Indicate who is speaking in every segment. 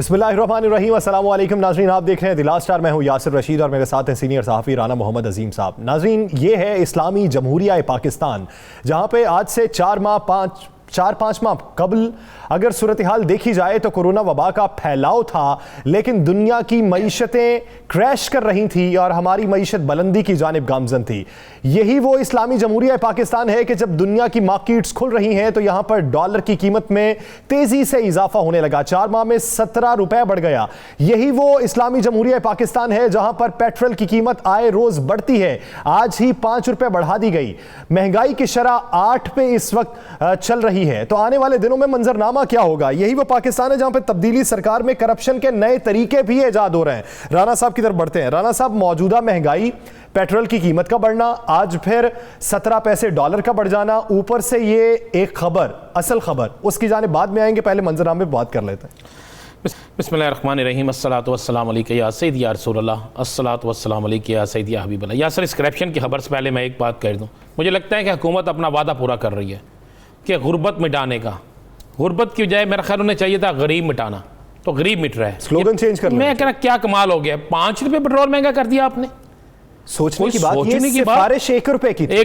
Speaker 1: बिस्मिल्लाहिर्रहमानिर्रहीम, अस्सलाम वालेकुम नाज़रीन। आप देख रहे हैं द लास्ट स्टार। मैं हूं यासिर रशीद और मेरे साथ हैं सीनियर सहाफ़ी राना मोहम्मद अजीम साहब। नाज़रीन, ये है इस्लामी जमहूरिया पाकिस्तान, जहां पे आज से 4-5 माह कबल अगर सूरत हाल देखी जाए तो कोरोना वबा का फैलाव था, लेकिन दुनिया की मईशतें क्रैश कर रही थी और हमारी मईशत बुलंदी की जानिब गामजन थी। यही वो इस्लामी जमहूरिया पाकिस्तान है कि जब दुनिया की मार्केट्स खुल रही हैं तो यहाँ पर डॉलर की कीमत में तेजी से इजाफा होने लगा। 4 माह में 17 रुपए बढ़ गया। यही वो इस्लामी जमहूरिया पाकिस्तान है जहां पर पेट्रोल की कीमत आए रोज बढ़ती है। आज ही 5 रुपए बढ़ा दी गई। महंगाई की शरह 8 पे इस वक्त चल रही है। तो आने वाले दिनों में मंजरनामा क्या होगा? यही वो पाकिस्तान है जहां पर तब्दीली सरकार में करप्शन के नए तरीके भी इजाद हो रहे हैं। राना साहब की तरफ बढ़ते हैं। राना साहब, मौजूदा महंगाई, पेट्रोल की कीमत का बढ़ना, आज फिर 17 पैसे डॉलर का बढ़ जाना, ऊपर से ये एक खबर, असल खबर, उसकी जानिब बाद में आएंगे, पहले मंजरनामे पे बात कर लेते हैं।
Speaker 2: बिस्मिल्लाहिर्रहमानिर्रहीम, अस्सलातु वस्सलामु अलैका या सय्यदी या रसूलल्लाह, अस्सलातु वस्सलामु अलैका या सय्यदी या हबीबल्लाह। या सर, इस करप्शन की खबर से पहले मैं एक बात कह दूं। मुझे लगता है कि हुकूमत अपना वादा पूरा कर रही है कि गुर्बत मिटाने का। गुर्बत की बजाय मेरा ख्याल उन्हें चाहिए था गरीब मिटाना, तो गरीब मिट रहा है।
Speaker 1: स्लोगन चेंज कर,
Speaker 2: मैं कह रहा क्या कमाल हो गया। 5 रुपये पेट्रोल महंगा कर दिया आपने।
Speaker 1: सोचने की बात, ये सिफारिश 1 रुपए की थी।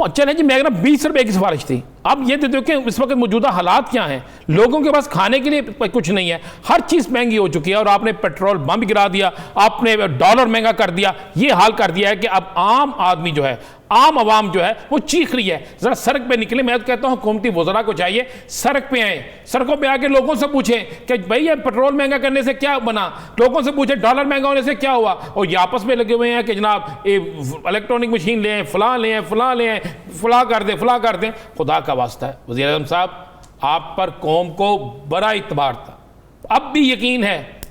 Speaker 2: चले जी, मैं 20 रुपए की सिफारिश थी। अब ये देखो कि इस वक्त मौजूदा हालात क्या हैं। लोगों के पास खाने के लिए कुछ नहीं है, हर चीज़ महंगी हो चुकी है और आपने पेट्रोल बम गिरा दिया, आपने डॉलर महंगा कर दिया। ये हाल कर दिया है कि अब आम आदमी जो है, आम आवाम जो है वो चीख रही है। जरा सड़क पे निकले। मैं तो कहता हूँ हुकूमती वज़रा को चाहिए सड़क पे आए, सड़कों पे आके लोगों से पूछें कि भाई ये पेट्रोल महंगा करने से क्या बना। लोगों से पूछें डॉलर महंगा होने से क्या हुआ। और ये आपस में लगे हुए हैं कि जनाब इलेक्ट्रॉनिक मशीन ले आए, फलां ले आए, फलां ले आए, फलां कर दें, फलां कर दें। खुदा का वास्ता है वज़ीर आज़म साहब, आप पर कौम को बड़ा इतबार था, अब भी यकीन है।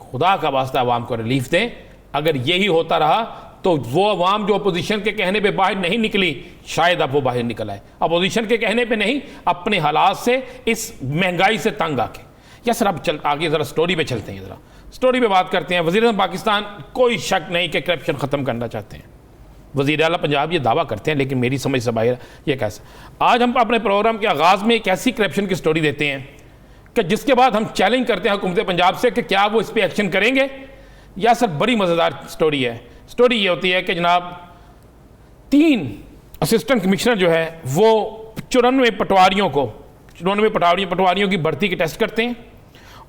Speaker 2: खुदा का वास्ता अवाम को रिलीफ दें। अगर यही होता रहा तो वो अवाम जो अपोजिशन के कहने पे बाहर नहीं निकली, शायद अब वो बाहर निकल आए। अपोजिशन के कहने पे नहीं, अपने हालात से, इस महंगाई से तंग आके। या सर, अब आगे ज़रा स्टोरी पे चलते हैं, ज़रा स्टोरी पे बात करते हैं। वज़ीर-ए-आज़म पाकिस्तान कोई शक नहीं कि करप्शन ख़त्म करना चाहते हैं। वज़ीर आला पंजाब ये दावा करते हैं, लेकिन मेरी समझ से बाहर ये कैसा। आज हम अपने प्रोग्राम के आगाज़ में एक ऐसी करप्शन की स्टोरी देते हैं कि जिसके बाद हम चैलेंज करते हैं हुकूमत पंजाब से कि क्या वो इस पर एक्शन करेंगे। या सर, बड़ी मज़ेदार स्टोरी है। स्टोरी ये होती है कि जनाब 3 असिस्टेंट कमिश्नर जो है वो 94 पटवारियों को, 94 पटवारियों की भर्ती के टेस्ट करते हैं।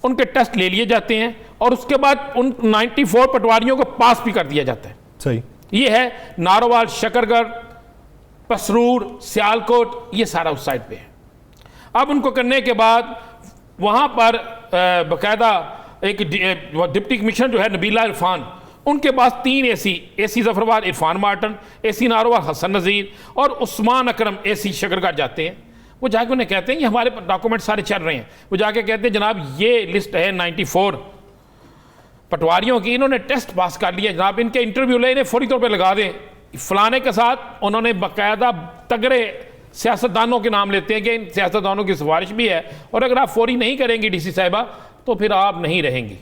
Speaker 2: उनके टेस्ट ले लिए जाते हैं और उसके बाद उन 94 पटवारियों को पास भी कर दिया जाता है।
Speaker 1: सही। ये
Speaker 2: है नारोवाल, शकरगढ़, पसरूर, सियालकोट, ये सारा उस साइड पे है। अब उनको करने के बाद वहाँ पर बाकायदा एक डिप्टी कमिश्नर जो है नबीला इरफान, उनके पास 3 एसी जफरवाल इरफान मार्टन, एसी नारोवाल हसन नज़ीर और उस्मान अकरम एसी शकरगढ़ जाते हैं। वो जाके उन्हें कहते हैं कि हमारे डॉक्यूमेंट सारे चल रहे हैं। वो जाके कहते हैं जनाब ये लिस्ट है 94 पटवारियों की, इन्होंने टेस्ट पास कर लिया जनाब, इनके इंटरव्यू ले, इन्हें फौरी तौर पे लगा दें। फलाने के साथ उन्होंने बाकायदा तगड़े सियासतदानों के नाम लेते हैं कि इन सियासतदानों की सिफारिश भी है और अगर आप फौरी नहीं करेंगी डीसी साहिबा तो फिर आप नहीं रहेंगी।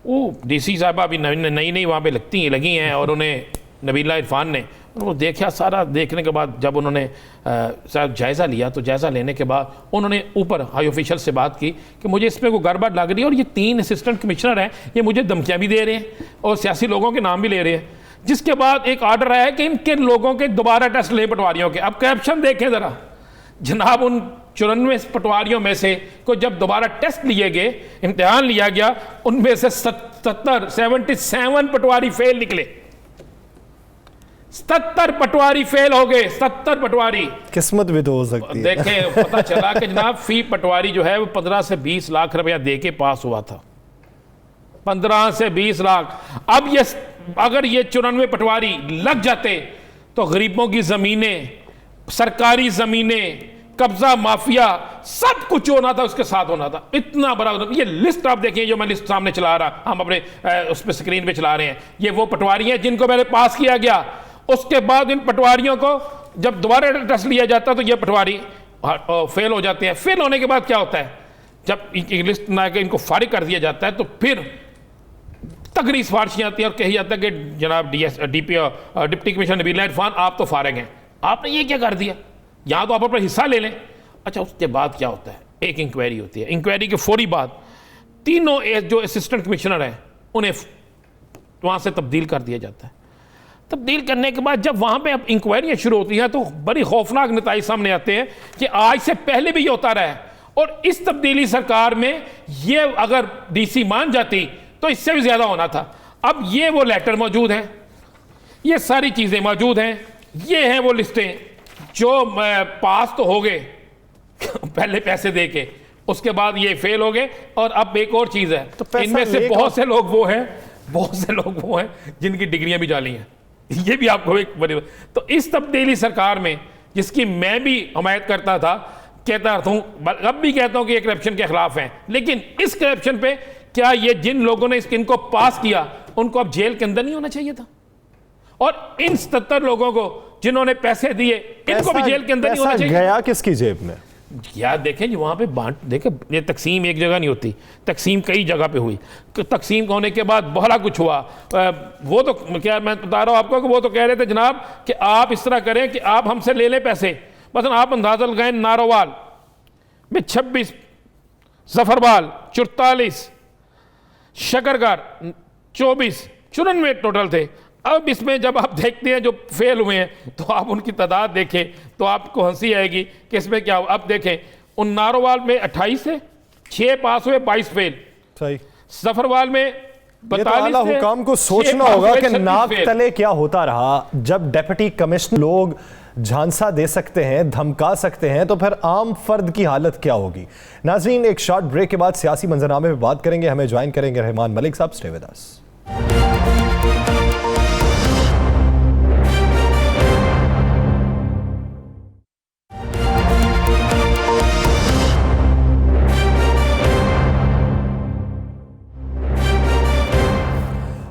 Speaker 2: वो डीसी साहिबा अभी नई वहाँ पे लगी हैं और उन्हें नबीला इरफान ने उनको देखा। सारा देखने के बाद जब उन्होंने साहब जायज़ा लिया, तो जायज़ा लेने के बाद उन्होंने ऊपर हाई ऑफिशियल से बात की कि मुझे इसमें कोई गड़बड़ लग रही है और ये 3 असिस्टेंट कमिश्नर हैं, ये मुझे धमकियाँ भी दे रहे हैं और सियासी लोगों के नाम भी ले रहे हैं। जिसके बाद एक आर्डर आया कि इनके लोगों के दोबारा टेस्ट लें पटवारियों के। अब करप्शन देखें ज़रा जनाब, उन 94 पटवारियों में से को जब दोबारा टेस्ट लिए गए, इम्तिहान लिया गया, उनमें से 77 पटवारी फेल निकले। 77 पटवारी फेल हो गए। 70 पटवारी।
Speaker 1: किस्मत भी तो हो सकती है।
Speaker 2: देखें, पता चला कि जनाब फी पटवारी जो है वो 15 से 20 लाख रुपया दे के पास हुआ था। 15 से 20 लाख। अब ये अगर ये 94 पटवारी लग जाते तो गरीबों की जमीनें, सरकारी जमीनें, कब्जा माफिया, सब कुछ होना था, उसके साथ होना था। इतना बड़ा ये लिस्ट आप देखिए, जो मैं लिस्ट सामने चला रहा, हम अपने उस पर स्क्रीन पे चला रहे हैं। ये वो पटवारी हैं जिनको पहले पास किया गया। उसके बाद इन पटवारियों को जब दोबारा टेस्ट लिया जाता तो ये पटवारी फेल हो जाते हैं। फेल होने के बाद क्या होता है, जब इनकी लिस्ट ना कि इनको फारिग कर दिया जाता है तो फिर तगड़ी सिफारिशें आती हैं और कही जाता है कि जनाब डिप्टी कमिश्नर नबीला इरफान आप तो फारिग हैं, आपने ये क्या कर दिया, यहाँ तो आप अपना हिस्सा ले लें। अच्छा, उसके बाद क्या होता है, एक इंक्वायरी होती है। इंक्वायरी के फौरी बाद तीनों जो असिस्टेंट कमिश्नर हैं उन्हें वहाँ से तब्दील कर दिया जाता है। तब्दील करने के बाद जब वहाँ पे अब इंक्वायरियाँ शुरू होती हैं तो बड़ी खौफनाक नतीजे सामने आते हैं कि आज से पहले भी ये होता रहा है, और इस तब्दीली सरकार में ये अगर डीसी मान जाती तो इससे भी ज़्यादा होना था। अब ये वो लेटर मौजूद हैं, ये सारी चीज़ें मौजूद हैं, ये हैं वो लिस्टें जो पास तो हो गए पहले पैसे दे के, उसके बाद ये फेल हो गए, और अब एक और चीज़ है
Speaker 1: तो
Speaker 2: इनमें से बहुत से लोग वो हैं जिनकी डिग्रियां भी जाली हैं। ये भी आपको एक बड़ी, तो इस तब्दीली सरकार में जिसकी मैं भी हमायत करता था, कहता हूं, अब भी कहता हूं कि ये करप्शन के खिलाफ हैं, लेकिन इस करप्शन पे क्या ये जिन लोगों ने इनको पास किया उनको अब जेल के अंदर नहीं होना चाहिए था? और इन 77 लोगों को जिन्होंने पैसे दिए इनको भी जेल के अंदर नहीं होना चाहिए?
Speaker 1: गया किसकी जेब में?
Speaker 2: यार देखें जी, वहाँ पे बांट देखें, ये तकसीम एक जगह नहीं होती, तकसीम कई जगह पे हुई। तकसीम होने के बाद बहुत कुछ हुआ। वो तो क्या मैं बता रहा हूँ आपको कि वो तो कह रहे थे जनाब कि आप इस तरह करें कि आप हमसे ले लें पैसे, मतलब आप अंदाजा लगाएं नारोवाल में 26, जफरवाल 44, शकरगर 24, 94 टोटल थे। अब इसमें जब आप देखते हैं जो फेल हुए हैं तो आप उनकी तादाद देखें तो आपको हंसी आएगी कि इसमें क्या हुआ। अब देखें, उन नारोवाल में 28 थे, 6 पास हुए, 22 फेल।
Speaker 1: सही।
Speaker 2: जफरवाल में 42 थे,
Speaker 1: हुकाम को सोचना होगा कि नाक तले क्या होता रहा। जब डिप्टी कमिश्नर लोग झांसा दे सकते हैं, धमका सकते हैं, तो फिर आम फर्द की हालत क्या होगी? नाज़रीन, एक शॉर्ट ब्रेक के बाद सियासी मंजरनामे पे बात करेंगे। हमें ज्वाइन करेंगे रहमान मलिक साहब। Stay with us.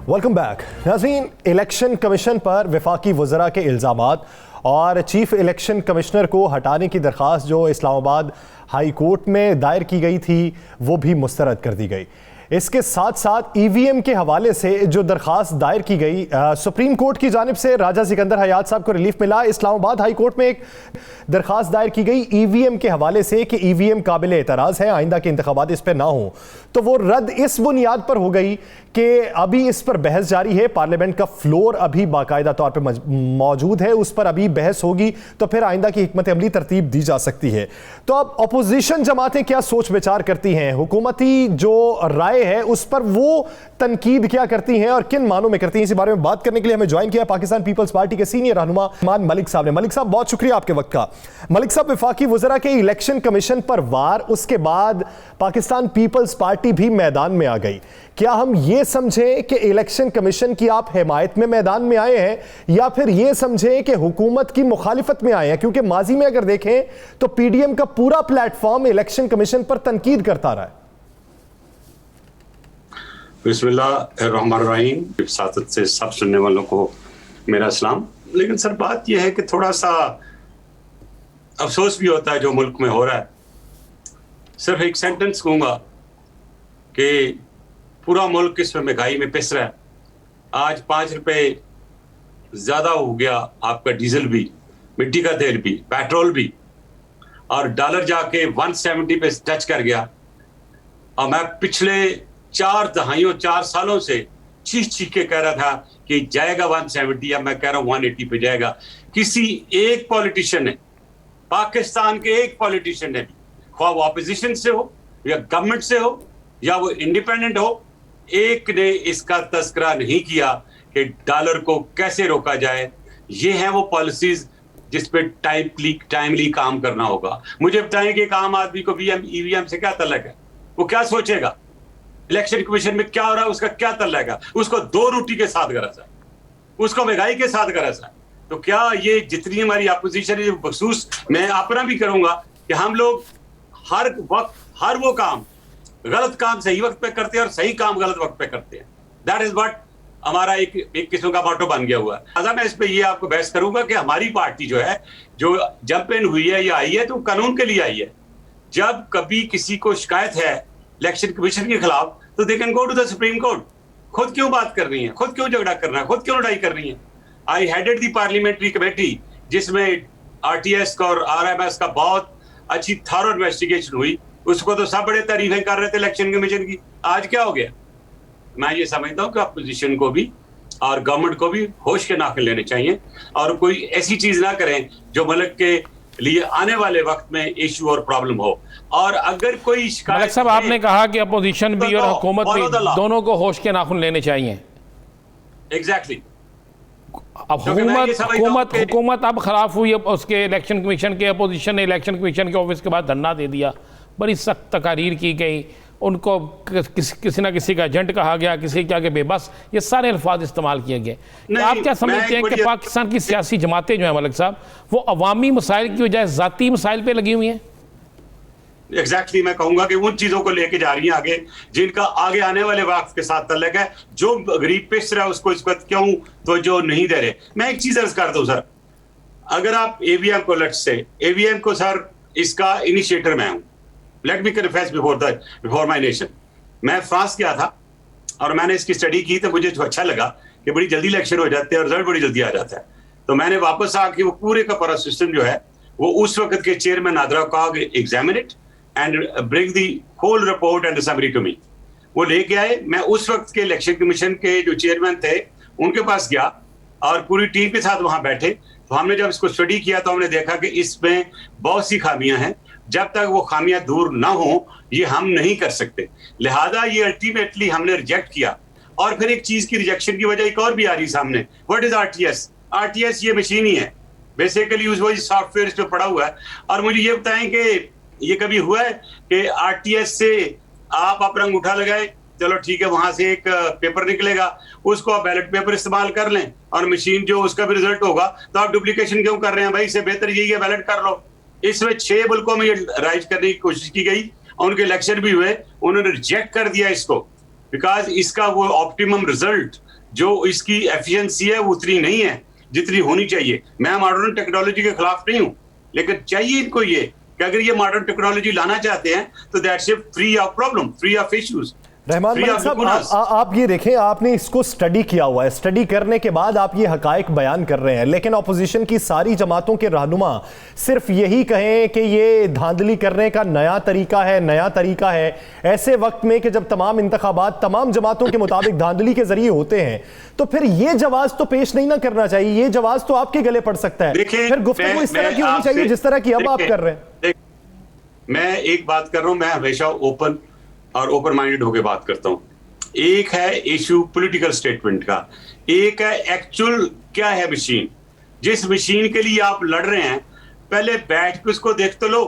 Speaker 1: Welcome back. नाज़रीन, इलेक्शन कमीशन पर वफाकी वज़रा के इल्ज़ामात और चीफ इलेक्शन कमिश्नर को हटाने की दरख्वास्त जो इस्लामाबाद हाई कोर्ट में दायर की गई थी वो भी मुस्तरद कर दी गई। इसके साथ साथ ईवीएम के हवाले से जो दरख्वास्त दायर की गई, सुप्रीम कोर्ट की जानिब से राजा सिकंदर हयात साहब को रिलीफ मिला। इस्लामाबाद हाई कोर्ट में एक दरख्वास्त दायर की गई ईवीएम के हवाले से कि ईवीएम काबिल एतराज़ है, आइंदा के इंतखाबात इस पर ना हो, तो वो रद्द इस बुनियाद पर हो गई कि अभी इस पर बहस जारी है। पार्लियामेंट का फ्लोर अभी बाकायदा तौर पर मौजूद है, उस पर अभी बहस होगी, तो फिर आइंदा की हिकमत अमली तरतीब दी जा सकती है। तो अब अपोजिशन जमातें क्या सोच विचार करती हैं, हुकूमती जो राय है उस पर वो तनकीद क्या करती हैं और किन मानों में करती हैं, इसी बारे में बात करने के लिए हमें ज्वाइन किया पाकिस्तान पीपल्स पार्टी के सीनियर रहनुमा रहमान मलिक साहब ने। मलिक साहब, बहुत शुक्रिया आपके वक्त का। मलिक साहब, वफाकी वज़रा के इलेक्शन कमीशन पर वार, उसके बाद पाकिस्तान पीपल्स पार्टी भी मैदान में आ गई। क्या हम ये समझें कि इलेक्शन कमीशन की आप हिमायत में मैदान में आए हैं, या फिर ये समझें कि हुकूमत की मुखालिफत में आए हैं? क्योंकि माजी में अगर देखें तो पीडीएम का पूरा प्लेटफॉर्म इलेक्शन कमीशन पर तनकीद करता रहा है।
Speaker 3: बिस्मिल्लाहिर्रहमानिर्रहीम। साथ से सब सुनने वालों को मेरा सलाम। लेकिन सर, बात यह है कि थोड़ा सा अफसोस भी होता है जो मुल्क में हो रहा है। सिर्फ एक सेंटेंस कहूँगा कि पूरा मुल्क इस महंगाई में पिस रहा है। आज 5 रुपए ज़्यादा हो गया आपका डीजल भी, मिट्टी का तेल भी, पेट्रोल भी, और डॉलर जाके 170 पे टच कर गया। और मैं पिछले 4 दहाइयों 4 सालों से चीख के कह रहा था कि जाएगा 170, या मैं कह रहा हूँ 180 पे जाएगा। किसी एक पॉलिटिशियन ने, पाकिस्तान के एक पॉलिटिशियन ने भी, ख्वाह वो ऑपोजिशन से हो या गवर्नमेंट से हो या वो इंडिपेंडेंट हो, एक ने इसका तस्करा नहीं किया कि डॉलर को कैसे रोका जाए। ये है वो पॉलिसीज जिस पे टाइमली काम करना होगा। मुझे बताएं कि एक आम आदमी को ईवीएम से क्या तल्लक है? वो क्या सोचेगा? इलेक्शन कमीशन में क्या हो रहा है उसका क्या तल्लक है? उसको 2 रोटी के साथ गरज है, उसको महंगाई के साथ गरज है। तो क्या ये जितनी हमारी अपोजिशन है, बखसूस मैं अपना भी करूंगा कि हम लोग हर वक्त हर वो काम, गलत काम सही वक्त पे करते हैं और सही काम गलत वक्त पे करते हैं। दैट इज व्हाट हमारा एक किस्म का मोटो बन गया हुआ है। लिहाजा मैं इस पे ये आपको बहस करूंगा कि हमारी पार्टी जो है, जो जंप इन हुई है या आई है तो कानून के लिए आई है। जब कभी किसी को शिकायत है इलेक्शन कमीशन के खिलाफ तो they can go to the supreme court. खुद क्यों बात करनी है, खुद क्यों झगड़ा करना है, खुद क्यों लड़ाई करनी है? आई हेडेड दी पार्लियामेंट्री कमेटी जिसमें आरटीएस का और आरएमएस का बहुत अच्छी थॉरो इन्वेस्टिगेशन हुई। उसको तो सब बड़े तारीफें कर रहे थे इलेक्शन कमीशन की, आज क्या हो गया? मैं ये समझता हूँ कि अपोजिशन को भी और गवर्नमेंट को भी होश के नाखून लेने चाहिए और कोई ऐसी चीज ना करें जो मुल्क के लिए आने वाले वक्त में इशू और प्रॉब्लम हो। और अगर कोई शिकायत,
Speaker 2: मलिक साहब आपने कहा कि अपोजिशन भी और हुकूमत भी
Speaker 3: follow the law।
Speaker 2: दोनों को होश के नाखून लेने चाहिए।
Speaker 3: एग्जैक्टली।
Speaker 2: अब हुकूमत अब खिलाफ हुई उसके इलेक्शन कमीशन के, अपोजिशन ने इलेक्शन कमीशन के ऑफिस के बाद धरना दे दिया, बड़ी सख्त तकारीर की गई, उनको किसी ना किसी का एजेंट कहा गया, किसी के आगे बेबस, ये सारे अल्फाज इस्तेमाल किए गए। आप क्या समझते हैं कि पाकिस्तान की सियासी जमातें जो हैं मलिक साहब, वो अवामी मसाइल की बजाय ज़ाती मसाइल पे लगी हुई हैं?
Speaker 3: एग्जैक्टली मैं कहूंगा कि उन चीजों को लेके जा रही हैं आगे जिनका आगे आने वाले वक्त के साथ तल्लक है। जो गरीब पिस रहा है उसको इस वक्त क्यों तो जो नहीं दे रहे। मैं एक चीज अर्ज करता हूं सर, अगर आप एवीएम को एवीएम को सर इसका इनिशिएटर मैं हूं, let me confess before my nation. मैं फ्रांस गया था और मैंने इसकी स्टडी की तो मुझे जो अच्छा लगा कि बड़ी जल्दी इलेक्शन हो जाते हैं और रिजल्ट बड़ी जल्दी आ जाता है। तो मैंने वापस आके वो पूरे का पूरा सिस्टम जो है वो उस वक्त के चेयरमैन नादरा को कहा कि examine it and bring the whole report and summary to me. वो लेके आए। मैं उस वक्त के इलेक्शन कमीशन के जो चेयरमैन थे उनके पास गया और पूरी टीम के साथ वहां बैठे। तो हमने जब इसको स्टडी किया तो हमने देखा कि इसमें बहुत सी खामियां हैं, जब तक वो खामियां दूर ना हो ये हम नहीं कर सकते। लिहाजा ये अल्टीमेटली हमने रिजेक्ट किया। और फिर एक चीज की रिजेक्शन की वजह एक और भी आ रही सामने, व्हाट इज आरटीएस? आरटीएस ये मशीन ही है बेसिकली, वही सॉफ्टवेयर इस पे पड़ा हुआ है। और मुझे ये बताएं कि ये कभी हुआ है कि आरटीएस से आप अपना अंगूठा लगाए, चलो ठीक है, वहां से एक पेपर निकलेगा, उसको आप बैलेट पेपर इस्तेमाल कर लें और मशीन जो उसका भी रिजल्ट होगा, तो आप डुप्लीकेशन क्यों कर रहे हैं भाई? इससे बेहतर यही है बैलेट कर लो। इसमें 6 मुल्कों में ये राइज करने की कोशिश की गई और उनके इलेक्शन भी हुए, उन्होंने रिजेक्ट कर दिया इसको, बिकॉज इसका वो ऑप्टिमम रिजल्ट जो इसकी एफिशिएंसी है वो उतनी नहीं है जितनी होनी चाहिए। मैं मॉडर्न टेक्नोलॉजी के खिलाफ नहीं हूं, लेकिन चाहिए इनको ये कि अगर ये मॉडर्न टेक्नोलॉजी लाना चाहते हैं तो that's free of problem, free of issues.
Speaker 1: Rahman Malik साहब, आप ये देखें, आपने इसको स्टडी किया हुआ है, स्टडी करने के बाद आप ये हकायक बयान कर रहे हैं, लेकिन अपोजिशन की सारी जमातों के रहनुमा सिर्फ यही कहें कि ये धांधली करने का नया तरीका है ऐसे वक्त में कि जब तमाम इंतखाबात तमाम जमातों के मुताबिक धांधली के जरिए होते हैं, तो फिर ये जवाब तो पेश नहीं ना करना चाहिए। ये जवाब तो आपके गले पड़ सकता है। फिर गुफ्तगू इस तरह की होनी चाहिए जिस तरह की अब आप कर रहे हैं।
Speaker 3: मैं एक बात कर रहा हूं, मैं हमेशा ओपन और ओपन माइंडेड होकर बात करता हूं। एक है इशू पॉलिटिकल स्टेटमेंट का, एक है एक्चुअल क्या है मशीन। जिस मशीन के लिए आप लड़ रहे हैं पहले बैठ के उसको देख तो लो।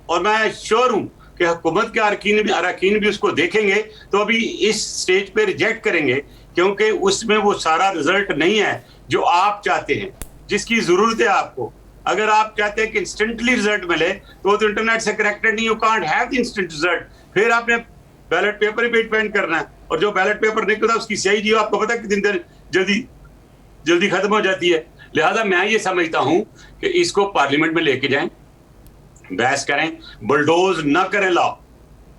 Speaker 3: और मैं श्योर हूं कि हुकूमत के अरकान भी उसको देखेंगे तो अभी इस स्टेज पे रिजेक्ट करेंगे, क्योंकि उसमें वो सारा रिजल्ट नहीं है जो आप चाहते हैं, जिसकी जरूरत है आपको। अगर आप चाहते हैं कि इंस्टेंटली रिजल्ट मिले तो इंटरनेट से कनेक्टेड नहीं, you can't have the instant result. फिर आपने बैलेट पेपर पे डिपेंड करना है, और जो बैलेट पेपर निकलता है उसकी सही जी आपको पता है कितनी देर जल्दी खत्म हो जाती है। लिहाजा मैं ये समझता हूं कि इसको पार्लियामेंट में लेके जाएं, बहस करें, बुलडोज न करें लॉ,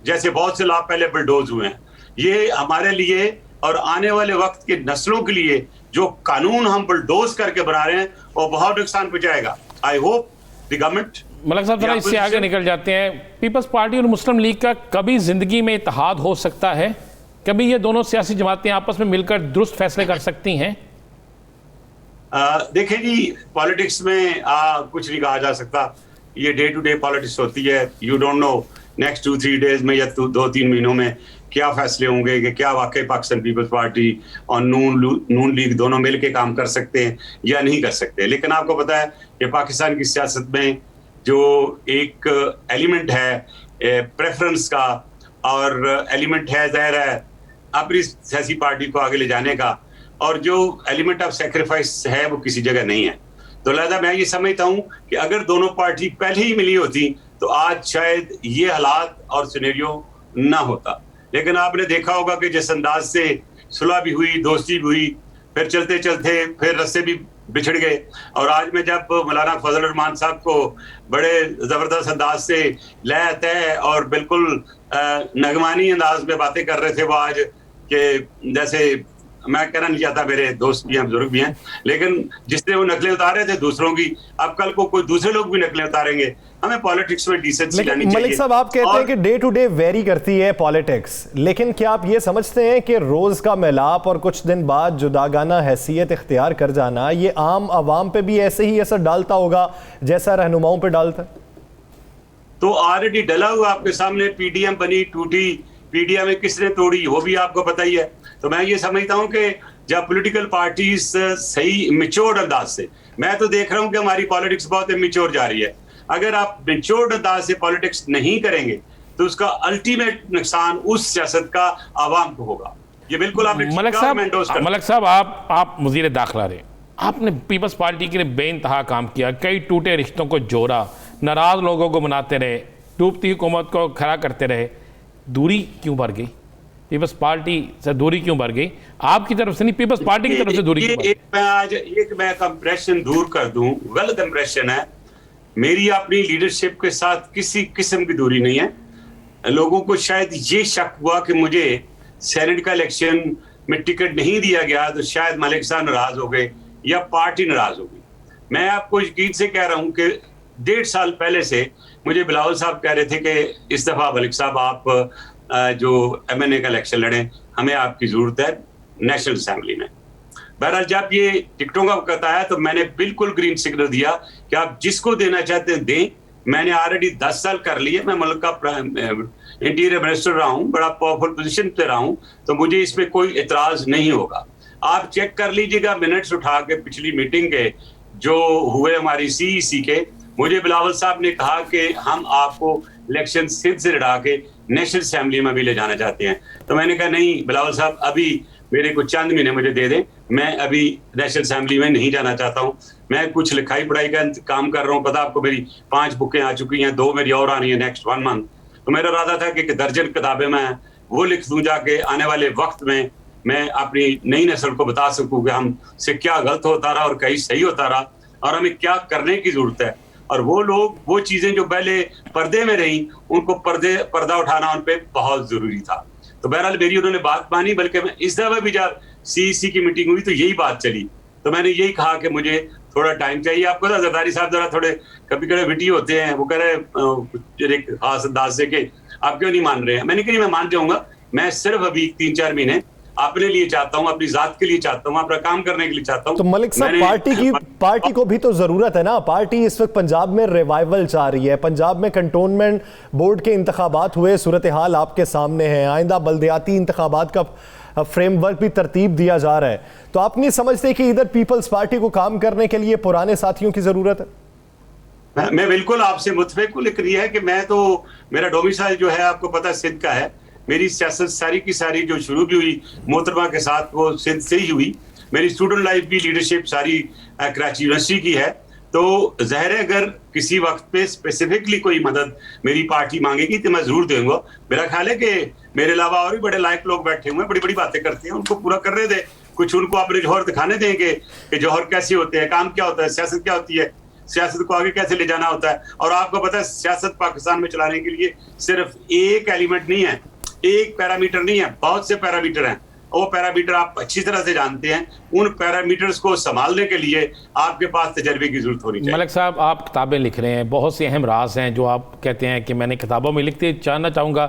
Speaker 3: जैसे बहुत से लॉ पहले बुलडोज हुए हैं। ये हमारे लिए और आने वाले वक्त के नस्लों के लिए जो कानून हम बुलडोज करके बना रहे हैं वो बहुत नुकसान पहुंचाएगा। I hope the government.
Speaker 2: Malik साहब जरा इससे आगे निकल जाते हैं। पीपल्स पार्टी और मुस्लिम लीग का कभी जिंदगी में इत्तेहाद हो सकता है? कभी ये दोनों सियासी जमातें आपस में मिलकर दुरुस्त फैसले कर सकती हैं?
Speaker 3: देखिए जी, पॉलिटिक्स में कुछ नहीं कहा जा सकता। ये डे टू डे पॉलिटिक्स होती है। You don't know next 2-3 days में या 2-3 महीनों में क्या फैसले होंगे कि क्या वाकई पाकिस्तान पीपल्स पार्टी और नून लीग दोनों मिल के काम कर सकते हैं या नहीं कर सकते। लेकिन आपको पता है कि पाकिस्तान की सियासत में जो एक एलिमेंट है प्रेफरेंस का और एलिमेंट है ज़ाहिर है अपनी सियासी पार्टी को आगे ले जाने का, और जो एलिमेंट ऑफ सेक्रीफाइस है वो किसी जगह नहीं है। तो लिहाजा मैं ये समझता हूँ कि अगर दोनों पार्टी पहले ही मिली होती तो आज शायद ये हालात और सिनेरियो ना होता। लेकिन आपने देखा होगा कि जिस अंदाज से सुलह भी हुई, दोस्ती भी हुई, फिर चलते चलते फिर रस्ते भी बिछड़ गए। और आज में जब मौलाना फजल रहमान साहब को बड़े जबरदस्त अंदाज से लय तय और बिल्कुल नगमानी अंदाज में बातें कर रहे थे वो आज, कि जैसे मैं कहना नहीं चाहता, मेरे दोस्त भी हैं, बुजुर्ग भी हैं, लेकिन जिसने वो नकलें उतारे थे दूसरों की, अब कल को कोई दूसरे लोग भी नकलें उतारेंगे। हमें पॉलिटिक्स में डिसेंसी लानी चाहिए।
Speaker 1: मलिक साहब, आप कहते हैं कि डे टू डे वेरी करती है पॉलिटिक्स, लेकिन क्या आप ये समझते हैं कि रोज का मिलाप और कुछ दिन बाद जुदागाना हैसियत इख्तियार कर जाना ये आम आवाम पे भी ऐसे ही असर डालता होगा जैसा रहनुमाओं पे डालता है?
Speaker 3: तो ऑलरेडी डला हुआ आपके सामने, पीडीएम बनी, टूटी, पीडीएम में किसने तोड़ी वो भी आपको पता ही है। तो मैं ये समझता हूं कि जब पॉलिटिकल पार्टीज सही मिच्योर्ड अंदाज से, मैं तो देख रहा हूं कि हमारी पॉलिटिक्स बहुत मिच्योर जा रही है, अगर आप मिच्योर्ड अंदाज से पॉलिटिक्स नहीं करेंगे तो उसका अल्टीमेट नुकसान उस सियासत का आवाम को होगा। ये बिल्कुल आपने
Speaker 2: मलिक साहब आप वज़ीर दाखिला रहे, आपने पीपल्स पार्टी के लिए बेइंतहा काम किया, कई टूटे रिश्तों को जोड़ा, नाराज लोगों को मनाते रहे, डूबती हुकूमत को खड़ा करते रहे, दूरी क्यों बढ़ गई? पीपल्स पार्टी से दूरी क्यों बढ़ गई? आपकी तरफ से नहीं, पीपल्स पार्टी की तरफ से दूरी क्यों बढ़ गई?
Speaker 3: मैं कंप्रेशन दूर कर दूं, गलत इंप्रेशन है। मेरी अपनी लीडरशिप के साथ किसी किस्म की दूरी नहीं है। लोगों को शायद ये शक हुआ कि मुझे सेनेट का इलेक्शन में टिकट नहीं दिया गया तो शायद मलिक साहब नाराज हो गए या पार्टी नाराज हो गई। मैं आपको यकीन से कह रहा हूं कि 1.5 साल पहले से मुझे बिलावल साहब कह रहे थे कि इस दफा मलिक साहब आप जो MNA का इलेक्शन लड़ें, हमें आपकी जरूरत है नेशनल असेंबली में। बहरहाल जब ये टिकटों का वक्त आया तो मैंने बिल्कुल ग्रीन सिग्नल दिया कि आप जिसको देना चाहते हैं दें। मैंने ऑलरेडी 10 साल कर लिए, मैं मुल्क का इंटीरियर मिनिस्टर रहा हूं, बड़ा पावरफुल पोजीशन पे रहा हूं, तो मुझे इसमें कोई इतराज नहीं होगा। आप चेक कर लीजिएगा मिनट्स उठा के पिछली मीटिंग के जो हुए हमारी CEC के, मुझे बिलावल साहब ने कहा कि हम आपको इलेक्शन सिंध से लड़ा के नेशनल असेंबली में भी ले जाना चाहते हैं। तो मैंने कहा नहीं बिलावल साहब, अभी मेरे को चंद महीने मुझे दे दें, मैं अभी नेशनल असेंबली में नहीं जाना चाहता हूं। मैं कुछ लिखाई पढ़ाई का काम कर रहा हूं, पता आपको मेरी 5 बुकें आ चुकी हैं, 2 मेरी और आनी है नेक्स्ट 1 मंथ। तो मेरा इरादा था कि 1 दर्जन किताबें मैं वो लिख दूं जाके, आने वाले वक्त में मैं अपनी नई नस्ल को बता सकूं कि हमसे क्या गलत होता रहा और कहीं सही होता रहा और हमें क्या करने की जरूरत है। और वो लोग, वो चीजें जो पहले पर्दे में रही, उनको पर्दा उठाना उन पर बहुत जरूरी था। तो बहरहाल मेरी उन्होंने बात मानी, बल्कि मैं इस दफा भी जब CEC की मीटिंग हुई तो यही बात चली, तो मैंने यही कहा कि मुझे थोड़ा टाइम चाहिए। आपको ना जरदारी साहब जरा थोड़े कभी कभी विटी होते हैं, वो कह रहे एक खास अंदाज से कि आप क्यों नहीं मान रहे हैं। मैंने कहा मैं मान जाऊंगा, मैं सिर्फ अभी 3-4 महीने अपने लिए चाहता हूं, अपनी जात के लिए चाहता हूं, अपना काम करने के लिए चाहता हूं।
Speaker 1: तो मलिक साहब, पार्टी को भी तो जरूरत है ना। पार्टी इस वक्त पंजाब में रिवाइवल चाह रही है, पंजाब में कंटोनमेंट बोर्ड के इंतखाबात हुए, सूरत हाल आपके सामने है, आइंदा बल्दियाती इंतखाबात का फ्रेमवर्क भी तरतीब दिया जा रहा है। तो आप नहीं समझते कि इधर पीपल्स पार्टी को काम करने के लिए पुराने साथियों की जरूरत है?
Speaker 3: मैं बिल्कुल आपसे मुतफिक हूं, लेकिन यह है कि मैं तो, मेरा डोमिसाइल जो है आपको पता सिंध का है, मेरी सियासत सारी की सारी जो शुरू भी हुई मोहतरमा के साथ वो सिंध से ही हुई। मेरी स्टूडेंट लाइफ भी, लीडरशिप सारी कराची यूनिवर्सिटी की है। तो ज़ाहिर है अगर किसी वक्त पे स्पेसिफिकली कोई मदद मेरी पार्टी मांगेगी तो मैं जरूर दूंगा। मेरा ख्याल है कि मेरे अलावा और भी बड़े लायक लोग बैठे हुए हैं, बड़ी बड़ी बातें करते हैं, उनको पूरा करने दें, कुछ उनको अपने जौहर दिखाने देंगे कि जौहर कैसे होते हैं, काम क्या होता है, सियासत क्या होती है, सियासत को आगे कैसे ले जाना होता है। और आपको पता है सियासत पाकिस्तान में चलाने के लिए सिर्फ एक एलिमेंट नहीं है, एक पैरामीटर नहीं है, बहुत से पैरामीटर हैं। वो पैरामीटर आप अच्छी तरह से जानते हैं। उन पैरामीटर्स को संभालने के लिए आपके पास तजर्बे की जरूरत होनी चाहिए।
Speaker 2: मलिक साहब, आप किताबें लिख रहे हैं, बहुत से अहम राज हैं जो आप कहते हैं कि मैंने किताबों में लिखते जानना चाहूँगा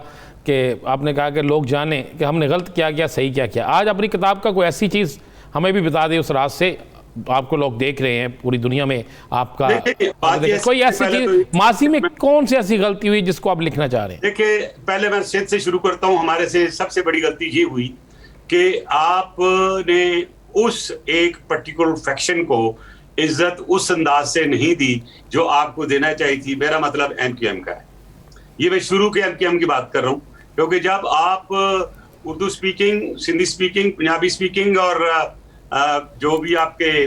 Speaker 2: कि आपने कहा कि लोग जाने कि हमने गलत क्या किया, सही क्या किया। आज अपनी किताब का कोई ऐसी चीज़ हमें भी बता दें उस राज से, आपको लोग देख रहे हैं पूरी दुनिया में, आपका कोई ऐसी चीज मासी में कौन सी ऐसी गलती हुई जिसको आप लिखना चाह रहे हैं?
Speaker 3: देखिए, पहले मैं सिंध से शुरू करता हूं। हमारे से सबसे बड़ी गलती ये हुई कि आपने उस एक पर्टिकुलर फैक्शन को इज्जत उस अंदाज से नहीं दी जो आपको देना चाहिए थी। मेरा मतलब MQM का है, ये मैं शुरू के MQM की बात कर रहा हूँ, क्योंकि जब आप Urdu speaking, Sindhi speaking, Punjabi speaking और जो भी आपके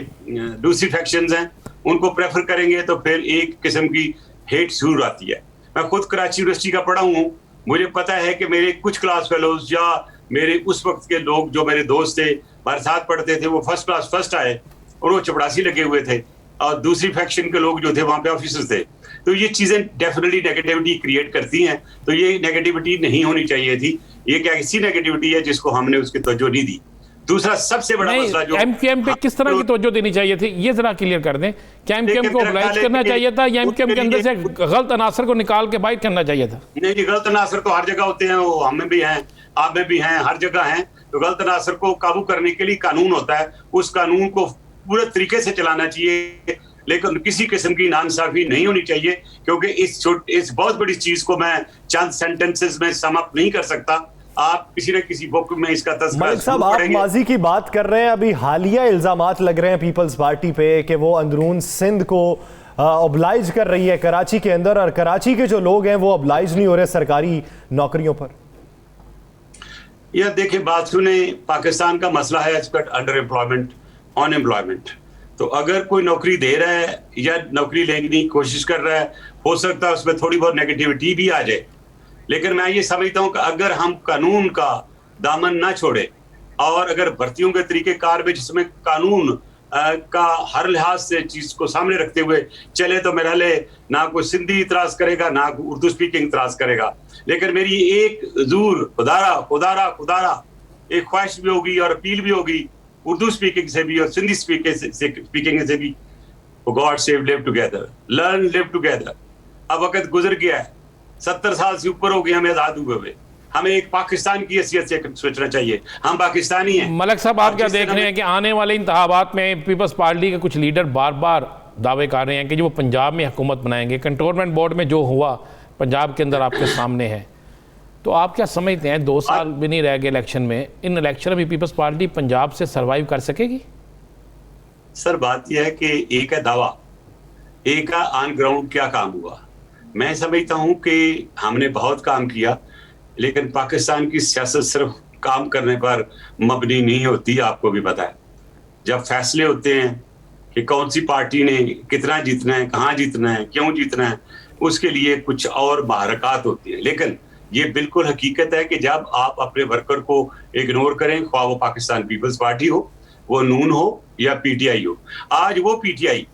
Speaker 3: दूसरी फैक्शंस हैं उनको प्रेफर करेंगे तो फिर एक किस्म की हेट जरूर आती है। मैं खुद कराची यूनिवर्सिटी का पढ़ा हूँ, मुझे पता है कि मेरे कुछ क्लास फेलोज या मेरे उस वक्त के लोग जो मेरे दोस्त थे, हमारे साथ पढ़ते थे, वो फर्स्ट क्लास फर्स्ट आए और वो चपड़ासी लगे हुए थे, और दूसरी फैक्शन के लोग जो थे वहां पे ऑफिसर्स थे। तो ये चीजें डेफिनेटली नेगेटिविटी क्रिएट करती हैं। तो ये नेगेटिविटी नहीं होनी चाहिए थी। ये क्या ऐसी नेगेटिविटी है जिसको हमने उसकी तवज्जो नहीं दी। दूसरा सबसे बड़ा मसला जो
Speaker 2: एमक्यूएम पे किस तरह की तवज्जो देनी चाहिए थी, ये जरा क्लियर कर दें। क्या एमक्यूएम को ऑब्लाइज करना चाहिए था या एमक्यूएम के अंदर से गलत अनासर को निकाल के बाहर करना चाहिए था?
Speaker 3: नहीं, गलत अनासर तो हर जगह होते हैं, वो हमें भी हैं, आप में भी हैं, हर जगह हैं। तो गलत अनासर को काबू करने के लिए कानून होता है, उस कानून को पूरे तरीके से चलाना चाहिए, लेकिन किसी किस्म की नाइंसाफी नहीं होनी चाहिए, क्योंकि इस बहुत बड़ी चीज को मैं चंद सेंटेंसेस में सम अप नहीं कर सकता। आप किसी न किसी बुक में इसका तस्करा
Speaker 1: मलिक साहब, आप माजी की बात कर रहे हैं, अभी हालिया इल्जामात लग रहे हैं पीपल्स पार्टी पे कि वो अंदरून सिंध को ऑब्लाइज कर रही है कराची के अंदर, और कराची के जो लोग हैं वो ऑब्लाइज नहीं हो रहे सरकारी नौकरियों पर।
Speaker 3: यह देखिए, बात सुने, पाकिस्तान का मसला है इस पर अंडर एम्प्लॉयमेंट, अनएम्प्लॉयमेंट। तो अगर कोई नौकरी दे रहा है या नौकरी लेने की कोशिश कर रहा है, हो सकता है उसमें थोड़ी बहुत नेगेटिविटी भी आ जाए, लेकिन मैं ये समझता हूं कि अगर हम कानून का दामन ना छोड़े और अगर भर्तियों के तरीकेकार में जिसमें कानून का हर लिहाज से चीज को सामने रखते हुए चले, तो मेरा ले ना कोई सिंधी इतराज करेगा ना कोई उर्दू स्पीकिंग इतराज करेगा। लेकिन मेरी एक जरूर खुदारा एक ख्वाहिश भी होगी और अपील भी होगी उर्दू स्पीकिंग से भी और सिंधी स्पीकिंग से भी, God save live together, learn live together. अब वक्त गुजर गया है, 70 साल से ऊपर हो गए हमें आजाद हुए हुए, हमें एक पाकिस्तान की हैसियत से सोचना चाहिए, हम पाकिस्तानी हैं।
Speaker 2: मलिक साहब, आप क्या देख रहे हैं कि आने वाले इंतखाबात में पीपल्स पार्टी के कुछ लीडर बार बार दावे कर रहे हैं कि जो वो पंजाब में हुकूमत बनाएंगे, कंटोनमेंट बोर्ड में जो हुआ पंजाब के अंदर आपके सामने है, तो आप क्या समझते हैं 2 साल भी नहीं रह गए इलेक्शन में, इन इलेक्शन में पीपल्स पार्टी पंजाब से सर्वाइव कर सकेगी?
Speaker 3: सर, बात यह है कि एक है दावा, एक है ऑन ग्राउंड क्या काम हुआ। मैं समझता हूं कि हमने बहुत काम किया, लेकिन पाकिस्तान की सियासत सिर्फ काम करने पर मबनी नहीं होती, आपको भी पता है। जब फैसले होते हैं कि कौन सी पार्टी ने कितना जीतना है, कहाँ जीतना है, क्यों जीतना है, उसके लिए कुछ और महरक़ात होती है। लेकिन ये बिल्कुल हकीकत है कि जब आप अपने वर्कर को इग्नोर करें, ख्वाह वो पाकिस्तान पीपल्स पार्टी हो, वो नून हो या पीटीआई हो। आज वो पीटीआई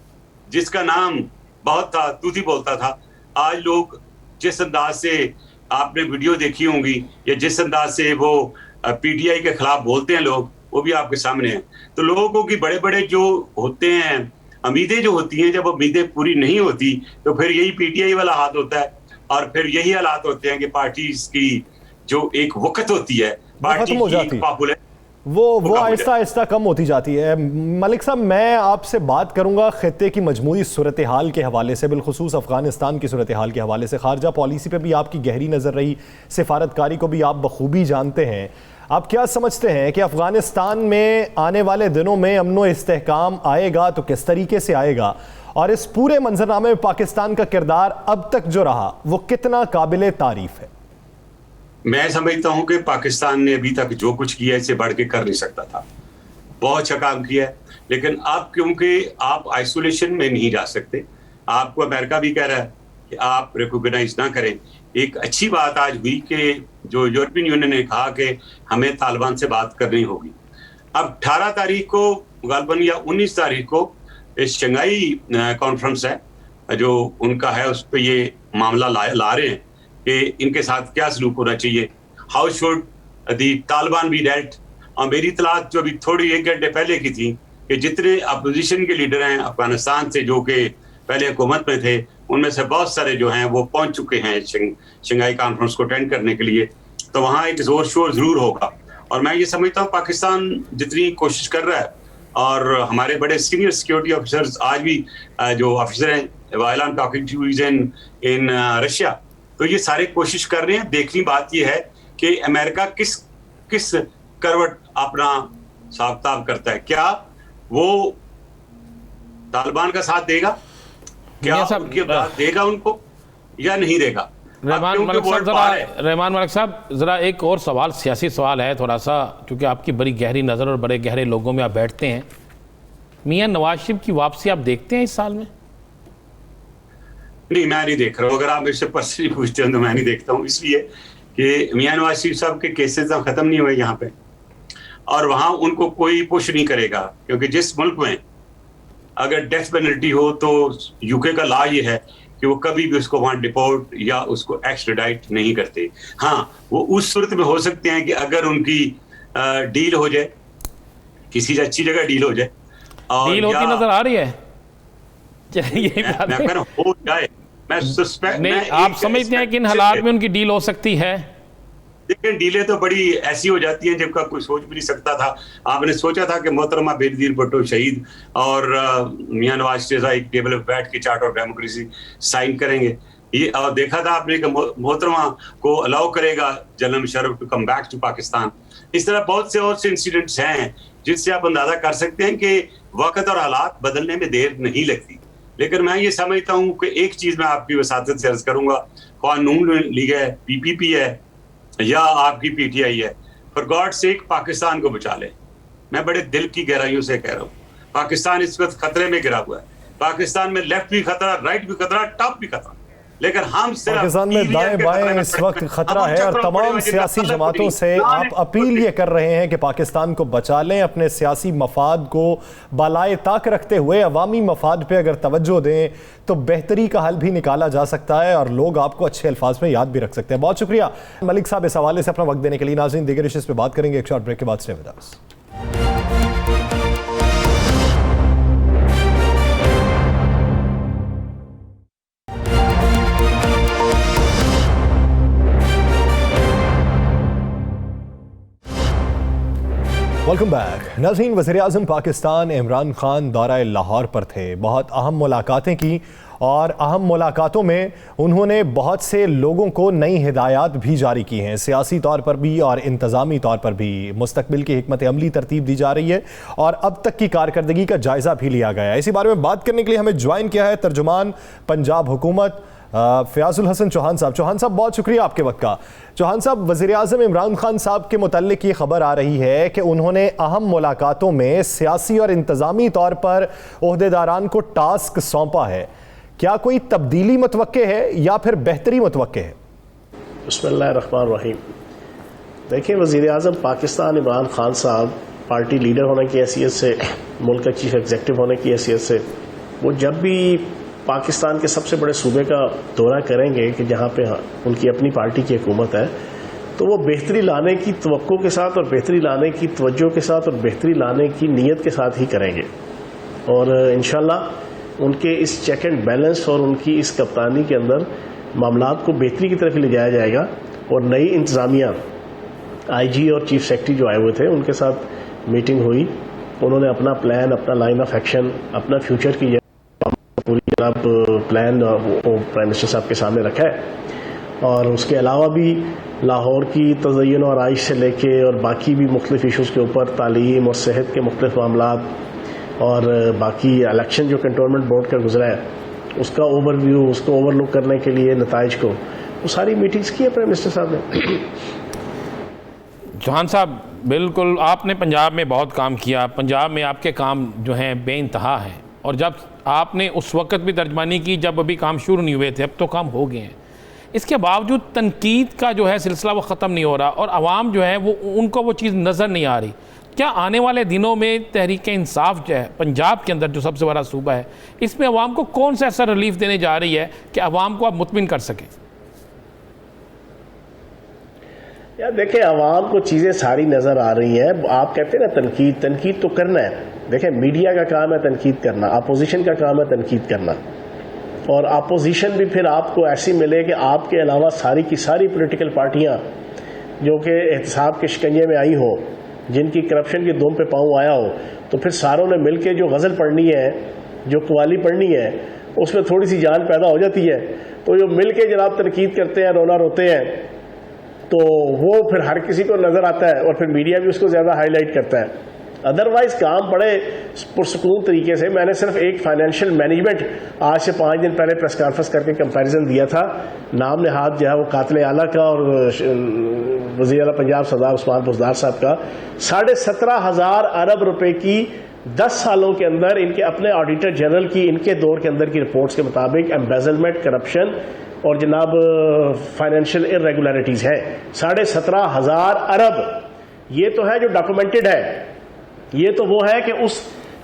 Speaker 3: जिसका नाम बहुत था, तूती बोलता था, आज लोग जिस अंदाज से आपने वीडियो देखी होंगी या जिस अंदाज से वो पीटीआई के खिलाफ बोलते हैं लोग, वो भी आपके सामने है। तो लोगों की बड़े बड़े जो होते हैं उम्मीदें जो होती हैं, जब उम्मीदें पूरी नहीं होती तो फिर यही पीटीआई वाला हाथ होता है, और फिर यही हालात होते हैं कि पार्टी की जो एक वक्त होती है, पार्टी की पॉपुलर
Speaker 1: वो आहिस्ता आहिस्ता कम होती जाती है। मलिक साहब, मैं आपसे बात करूंगा खित्ते की मजमूई सूरत हाल के हवाले से, बिलखुसूस अफगानिस्तान की सूरत हाल के हवाले से। खारजा पॉलिसी पे भी आपकी गहरी नज़र रही, सिफारतकारी को भी आप बखूबी जानते हैं। आप क्या समझते हैं कि अफगानिस्तान में आने वाले दिनों में अमन व इस्तेहकाम आएगा तो किस तरीके से आएगा, और इस पूरे मंजरनामे में पाकिस्तान का किरदार अब तक जो रहा वो कितना काबिल तारीफ है?
Speaker 3: मैं समझता हूं कि पाकिस्तान ने अभी तक जो कुछ किया इससे बढ़ के कर नहीं सकता था, बहुत अच्छा काम किया है। लेकिन अब क्योंकि आप आइसोलेशन में नहीं जा सकते, आपको अमेरिका भी कह रहा है कि आप रिकॉग्नाइज ना करें। एक अच्छी बात आज हुई कि जो यूरोपियन यूनियन ने कहा कि हमें तालिबान से बात करनी होगी। अब 18 तारीख को गालबन या 19 तारीख को शंघाई कॉन्फ्रेंस है जो उनका है, उस पर ये मामला ला रहे हैं कि इनके साथ क्या सलूक होना चाहिए, how should the Taliban be dealt. और मेरी तलाश जो अभी थोड़ी 1 घंटे पहले की थी कि जितने अपोजिशन के लीडर हैं अफगानिस्तान से जो कि पहले हुकूमत में थे, उनमें से बहुत सारे जो हैं वो पहुंच चुके हैं शंघाई कॉन्फ्रेंस को अटेंड करने के लिए। तो वहाँ एक जोर शोर जरूर होगा, और मैं ये समझता हूँ पाकिस्तान जितनी कोशिश कर रहा है, और हमारे बड़े सीनियर सिक्योरिटी ऑफिसर्स आज भी जो ऑफिसर हैं, while I am talking to you in Russia, तो ये सारे कोशिश कर रहे हैं। देखनी बात ये है कि अमेरिका किस करवट अपना साफ करता है। क्या वो तालिबान का साथ देगा, क्या उनकी बात देगा उनको, या नहीं देगा?
Speaker 2: रहमान मलिक साहब, जरा एक और सवाल, सियासी सवाल है थोड़ा सा, क्योंकि आपकी बड़ी गहरी नज़र और बड़े गहरे लोगों में आप बैठते हैं। मियां नवाज शरीफ की वापसी आप देखते हैं इस साल में?
Speaker 3: नहीं, मैं नहीं देख रहा हूँ। अगर आप मुझसे पर्सनली पूछते हैं तो मैं नहीं देखता हूँ, इसलिए कि मियां नवाज शरीफ साहब के केसेस खत्म नहीं हुए यहाँ पे, और वहाँ उनको कोई पुश नहीं करेगा, क्योंकि जिस मुल्क में अगर डेथ पेनल्टी हो तो यूके का लॉ ये है कि वो कभी भी उसको वहाँ डिपोर्ट या उसको एक्स्ट्राडाइट नहीं करते। हाँ, वो उस सूरत में हो सकते हैं कि अगर उनकी डील हो जाए किसी अच्छी जगह डील हो जाए।
Speaker 2: डील होती नजर आ रही है, यही बात
Speaker 3: मैं कह रहा हूं हो जाए। मैं सस्पेक्ट
Speaker 2: नहीं, आप समझते हैं कि इन हालात में उनकी डील हो सकती है?
Speaker 3: लेकिन डीलें तो बड़ी ऐसी हो जाती हैं जिनका कोई सोच भी नहीं सकता था। आपने सोचा था कि मोहतरमा बेनजीर भुट्टो शहीद और मियां नवाज शरीफ एक टेबल पर बैठ के चार्टर ऑफ डेमोक्रेसी साइन करेंगे, ये और देखा था आपने कि मोहतरमा को अलाउ करेगा general Musharraf to come back to Pakistan. इस तरह बहुत से और से इंसिडेंट्स हैं जिससे आप अंदाजा कर सकते हैं कि वक्त और हालात बदलने में देर नहीं लगती। लेकिन मैं ये समझता हूँ कि एक चीज मैं आपकी वसातत से अर्ज करूंगा, कानून लीग है, पीपीपी है या आपकी पीटीआई है, फॉर गॉड सेक पाकिस्तान को बचा ले। मैं बड़े दिल की गहराइयों से कह रहा हूँ, पाकिस्तान इस वक्त खतरे में गिरा हुआ है। पाकिस्तान में लेफ्ट भी खतरा, राइट भी खतरा, टॉप भी खतरा, लेकिन हम
Speaker 1: पाकिस्तान में दाएं बाएं इस वक्त खतरा है। और तमाम सियासी जमातों से आप अपील ये कर रहे हैं कि पाकिस्तान को बचा लें, अपने सियासी मफाद को बालाए ताक रखते हुए अवामी मफाद पे अगर तवज्जो दें तो बेहतरी का हल भी निकाला जा सकता है और लोग आपको अच्छे अल्फाज में याद भी रख सकते हैं। बहुत शुक्रिया मलिक साहब इस हवाले से अपना वक्त देने के लिए। नाज़रीन, दीगर इश्यूज़ पे बात करेंगे एक शॉर्ट ब्रेक के बाद। Stay with us. Welcome back. नाज़रीन, वज़ीर-ए-आज़म पाकिस्तान इमरान खान दौरा लाहौर पर थे। बहुत अहम मुलाकातें की और अहम मुलाकातों में उन्होंने बहुत से लोगों को नई हिदायत भी जारी की हैं, सियासी तौर पर भी और इंतज़ामी तौर पर भी। मुस्तकबिल की हिकमत अमली तरतीब दी जा रही है और अब तक की कारकर्दगी का जायज़ा भी लिया गया है। इसी बारे में बात करने के लिए हमें ज्वाइन किया है तर्जुमान पंजाब हुकूमत फ़याज़ुल हसन चौहान साहब। चौहान साहब, बहुत शुक्रिया आपके वक्त का। चौहान साहब, वज़ीर-ए-आज़म इमरान खान साहब के मुतल्लिक ये खबर आ रही है कि उन्होंने अहम मुलाकातों में सियासी और इंतज़ामी तौर पर ओहदेदारान को टास्क सौंपा है। क्या कोई तब्दीली मुतवक्के है या फिर बेहतरी मुतवक्के है?
Speaker 4: बिस्मिल्लाहिर्रहमानिर्रहीम। देखिए, वज़ीर-ए-आज़म पाकिस्तान इमरान खान साहब पार्टी लीडर होने की हैसियत से, मुल्क का चीफ एग्जीक्यूटिव होने की हैसियत से, वो जब भी पाकिस्तान के सबसे बड़े सूबे का दौरा करेंगे कि जहाँ पे उनकी अपनी पार्टी की हुकूमत है, तो वो बेहतरी लाने की तवक्को के साथ और बेहतरी लाने की तवज्जो के साथ और बेहतरी लाने की नीयत के साथ ही करेंगे। और इंशाल्लाह उनके इस चेक एंड बैलेंस और उनकी इस कप्तानी के अंदर मामलात को बेहतरी की तरफ ले जाया जाएगा। और नई इंतज़ामिया आईजी और चीफ सेक्रेटरी जो आए हुए थे उनके साथ मीटिंग हुई, उन्होंने अपना प्लान, अपना लाइन ऑफ एक्शन, अपना फ्यूचर की पूरी जनाब प्लान प्राइम मिनिस्टर साहब के सामने रखा है। और उसके अलावा भी लाहौर की तज़य्युन और आइश से लेके और बाकी भी मुख्तलिफ इशूज़ के ऊपर, तालीम और सेहत के मुख्तलिफ मामलात और बाकी इलेक्शन जो कंटोनमेंट बोर्ड का गुजरा है उसका ओवरव्यू, उसको ओवरलुक करने के लिए नताइज को, वो सारी मीटिंग्स की है प्राइम मिनिस्टर साहब ने।
Speaker 2: चौहान साहब, बिल्कुल आपने पंजाब में बहुत काम किया, पंजाब में आपके काम जो हैं बेइंतहा हैं, और जब आपने उस वक्त भी तर्जमानी की जब अभी काम शुरू नहीं हुए थे, अब तो काम हो गए हैं। इसके बावजूद तनकीद का जो है सिलसिला वो ख़त्म नहीं हो रहा और आवाम जो है वो उनको वो चीज़ नज़र नहीं आ रही। क्या आने वाले दिनों में तहरीक इंसाफ जो है पंजाब के अंदर जो सबसे बड़ा सूबा है, इसमें आवाम को कौन सा ऐसा रिलीफ देने जा रही है कि आवाम को आप मुतमिन कर सकें?
Speaker 4: यार देखिए, आवाम को चीज़ें सारी नज़र आ रही हैं। आप कहते हैं ना तनकीद तो करना है। देखिए, मीडिया का काम है तनकीद करना, अपोजिशन का काम है तनकीद करना। और अपोजिशन भी फिर आपको ऐसी मिले कि आपके अलावा सारी की सारी पॉलिटिकल पार्टियां जो कि एहतसाब के शिकंजे में आई हो, जिनकी करप्शन की दुम पे पाँव आया हो, तो फिर सारों ने मिल के जो गज़ल पढ़नी है, जो कवाली पढ़नी है, उसमें थोड़ी सी जान पैदा हो जाती है। तो जो मिल के जनाब तनकीद करते हैं, रोना रोते हैं, तो वो फिर हर किसी को नज़र आता है और फिर मीडिया भी उसको ज़्यादा हाईलाइट करता है। अदरवाइज काम बड़े पुरसकून तरीके से, मैंने सिर्फ एक फाइनेंशियल मैनेजमेंट आज से 5 दिन पहले प्रेस कॉन्फ्रेंस करके कंपैरिजन दिया था, नाम नहाद जो है वो कातिल आला का और वज़ीर आला पंजाब सरदार उस्मान बुज़दार साहब का 17,500 अरब रुपए की 10 सालों के अंदर इनके अपने ऑडिटर जनरल की इनके दौर के अंदर की रिपोर्ट्स के मुताबिक एम्बेजलमेंट, करप्शन और जनाब फाइनेंशियल इरेगुलरिटीज़ है। 17,500 अरब ये तो है जो डॉक्यूमेंटेड है। ये तो वो है कि उस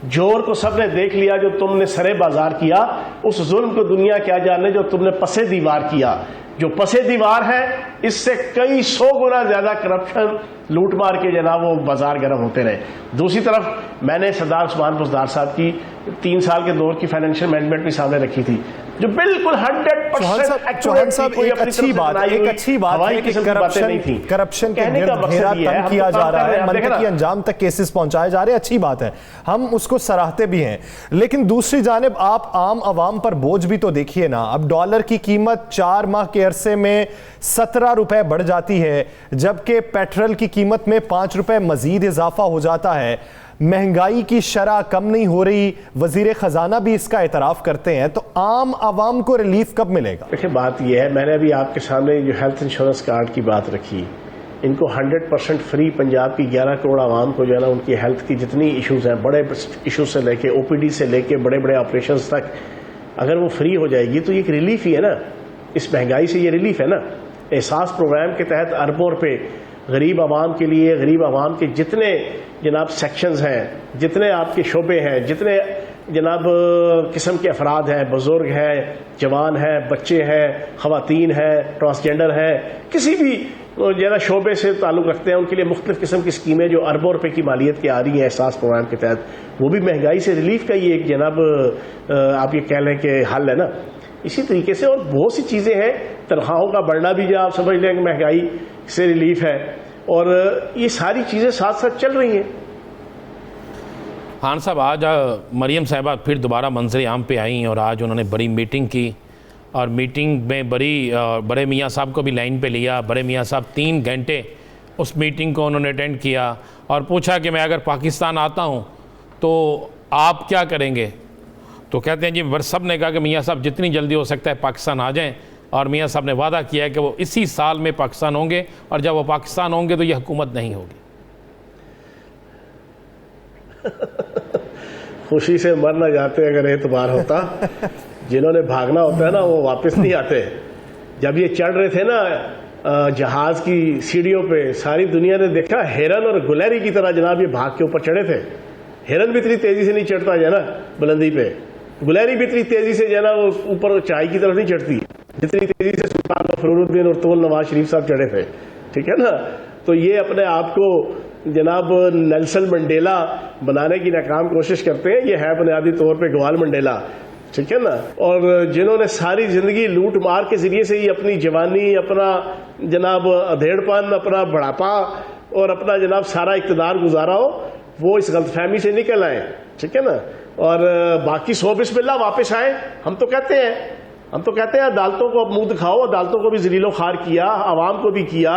Speaker 4: जोर को सबने देख लिया जो तुमने सरे बाजार किया, उस जुल्म को दुनिया क्या जाने जो तुमने पसे दीवार किया। जो पसे दीवार है, इससे कई 100 गुना ज्यादा करप्शन लूट मार के जनाब वो बाजार गर्म होते रहे। दूसरी तरफ मैंने सरदार उस्मान बुज़दार साहब की 3 साल के दौर की फाइनेंशियल मैनेजमेंट भी सामने रखी थी, जो बिल्कुल 100%
Speaker 1: चौहान साहब एक अच्छी बात है कि करप्शन के गिर्द घेरा तंग किया जा रहा है, मंतकी अंजाम तक केसेस पहुंचाए जा रहे हैं, अच्छी बात है, हम उसको सराहते भी हैं। लेकिन दूसरी जानिब आप आम आवाम पर बोझ भी तो देखिए ना। अब डॉलर की कीमत 4 माह के अरसे में 17 रुपए बढ़ जाती है, जबकि पेट्रोल की कीमत में 5 रुपए मजीद इजाफा हो जाता है। महंगाई की शरह कम नहीं हो रही, वजीर खजाना भी इसका एतराफ करते हैं, तो आम आवाम को रिलीफ कब मिलेगा?
Speaker 4: देखिए बात यह है, मैंने अभी आपके सामने जो हेल्थ इंश्योरेंस कार्ड की बात रखी, इनको 100% फ्री पंजाब की 11 करोड़ आवाम को जो है ना उनकी हेल्थ की जितनी इश्यूज हैं, बड़े इश्यूज से लेके ओपीडी से लेके बड़े बड़े ऑपरेशन तक, अगर वो फ्री हो जाएगी तो ये एक रिलीफ ही है ना, इस महंगाई से ये रिलीफ है ना। एहसास प्रोग्राम के तहत अरबों रुपए गरीब आवाम के लिए, गरीब आवाम के जितने जनाब सेक्शंस हैं, जितने आपके शोबे हैं, जितने जनाब किस्म के अफराद हैं, बुजुर्ग हैं, जवान हैं, बच्चे हैं, खवातीन हैं, ट्रांसजेंडर हैं, किसी भी जना शोबे से ताल्लुक़ रखते हैं, उनके लिए मुख्तलिफ किस्म की स्कीमें जो अरबों रुपए की मालियत की आ रही है एहसास प्रोग्राम के तहत, वो भी महंगाई से रिलीफ का ही एक जनाब आप ये कह लें कि हल है ना। इसी तरीके से और बहुत सी चीज़ें हैं, तनख्वाहों का बढ़ना भी जो आप समझ लें कि महंगाई से रिलीफ है, और ये सारी चीज़ें साथ साथ चल रही हैं।
Speaker 2: खान साहब, आज मरियम साहिबा फिर दोबारा मंजर आम पे आई और आज उन्होंने बड़ी मीटिंग की, और मीटिंग में बड़े मियाँ साहब को भी लाइन पे लिया। बड़े मियाँ साहब 3 घंटे उस मीटिंग को उन्होंने अटेंड किया और पूछा कि मैं अगर पाकिस्तान आता हूँ तो आप क्या करेंगे? तो कहते हैं जी, सब ने कहा कि मियाँ साहब जितनी जल्दी हो सकता है पाकिस्तान आ जाएं, और मियाँ साहब ने वादा किया है कि वो इसी साल में पाकिस्तान होंगे, और जब वो पाकिस्तान होंगे तो ये हुकूमत नहीं होगी।
Speaker 4: खुशी से मर ना जाते अगर एतबार होता। जिन्होंने भागना होता है ना वो वापस नहीं आते। जब ये चढ़ रहे थे ना जहाज की सीढ़ियों पे, सारी दुनिया ने देखा हिरन और गुलहरी की तरह जनाब ये भाग के ऊपर चढ़े थे। हिरन भी इतनी तेजी से नहीं चढ़ता है ना बुलंदी पे, गुलहरी भी इतनी तेजी से जो है ना वो ऊपर चाय की तरफ नहीं चढ़ती जितनी तेजी से सुल्तान फखरुद्दीन और तोल नवाज शरीफ साहब चढ़े थे, ठीक है ना। तो ये अपने आप को जनाब नेल्सन मंडेला बनाने की नाकाम कोशिश करते हैं, ये है बुनियादी तौर पे ग्वाल मंडेला, ठीक है ना। और जिन्होंने सारी जिंदगी लूट मार के जरिए से ही अपनी जवानी, अपना जनाब अधेड़पन, अपना बढ़ापा और अपना जनाब सारा इक़्तिदार गुजारा हो, वो इस गलतफहमी से निकल आए, ठीक है ना। और बाकी 100 बिस्मिल्लाह वापस आए। हम तो कहते हैं अदालतों को अब मुंह दिखाओ, अदालतों को भी जलीलो खार किया, आवाम को भी किया,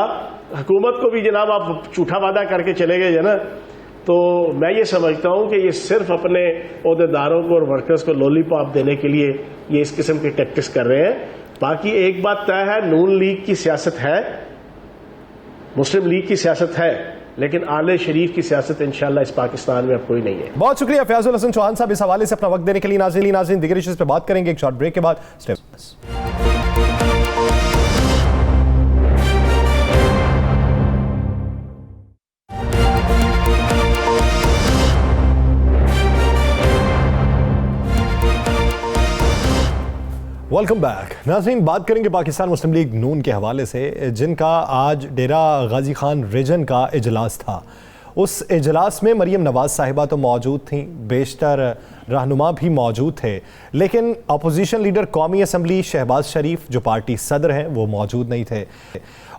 Speaker 4: हुकूमत को भी जनाब आप झूठा वादा करके चले गए है ना। तो मैं ये समझता हूं कि ये सिर्फ अपने ओहदेदारों को और वर्कर्स को लॉलीपॉप देने के लिए ये इस किस्म की टैक्टिक्स कर रहे हैं। बाकी एक बात तय है, नून लीग की सियासत है, मुस्लिम लीग की सियासत है, लेकिन आले शरीफ की सियासत इंशाल्लाह इस पाकिस्तान में अब कोई नहीं है।
Speaker 1: बहुत शुक्रिया फयाजुल हसन चौहान साहब इस हवाले से अपना वक्त देने के लिए। नाज़रीन दिगर इश्यूज़ पे बात करेंगे एक शॉर्ट ब्रेक के बाद। Welcome back. नाज़रीन, बात करेंगे पाकिस्तान मुस्लिम लीग नून के हवाले से, जिनका आज डेरा गाजी खान रीजन का इजलास था। उस इजलास में मरियम नवाज़ साहिबा तो मौजूद थीं, बेशतर रहनुमा भी मौजूद थे, लेकिन अपोजिशन लीडर कौमी असम्बली शहबाज शरीफ जो पार्टी सदर हैं वो मौजूद नहीं थे।